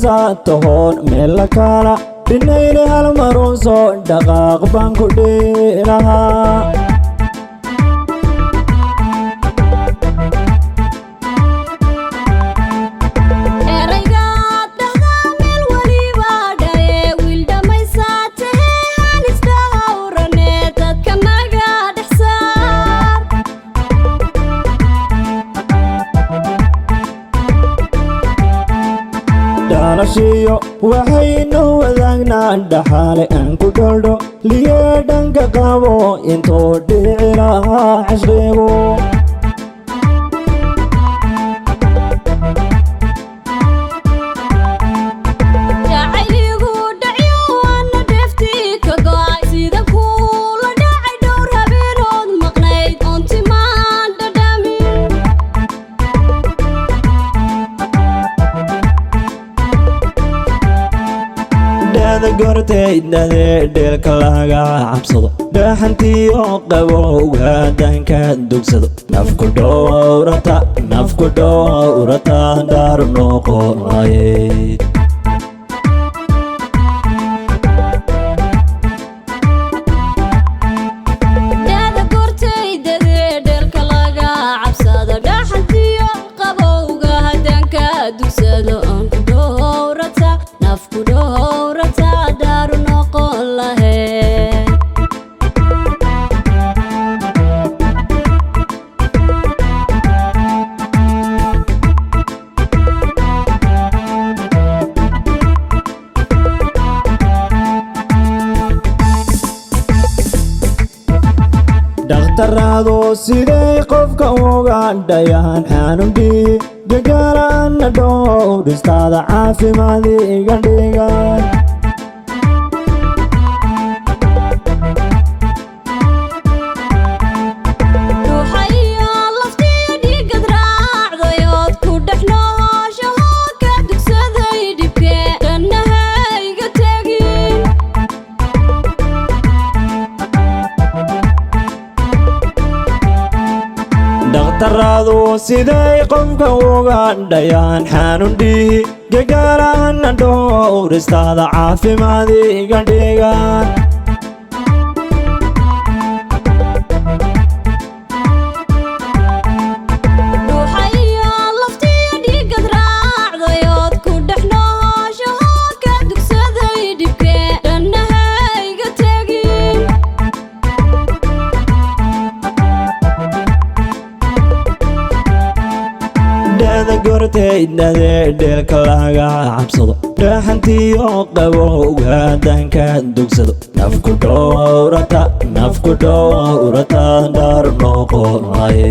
dhaysato hoon meel la kala dhinayne hal marun soo dhaqaaq baan ku dhihi lahaa dhalashiyo waxaynu wadaagnaa dhaxaale aan ku dholdho liye dhanka qabo intuu dhici lahaa cishqigu gortaydnade dheelka laga cabsado dhaxantiyo qabowga danka dugsado nafku dhowrata daar noqonaye dhakhtaradu siday qofka uga dhayaan xanuunki gagaarana dhowristaada caafimaad iga dhigan dhakhtaradu siday qofka uga dhayaan xanuunki gagaarana dhowristaada caafimaad iga dhigan gortaydnade dheelka laga cabsado dhaxantiyo qabowga danka dugsado nafku dhowrata daar noqonaye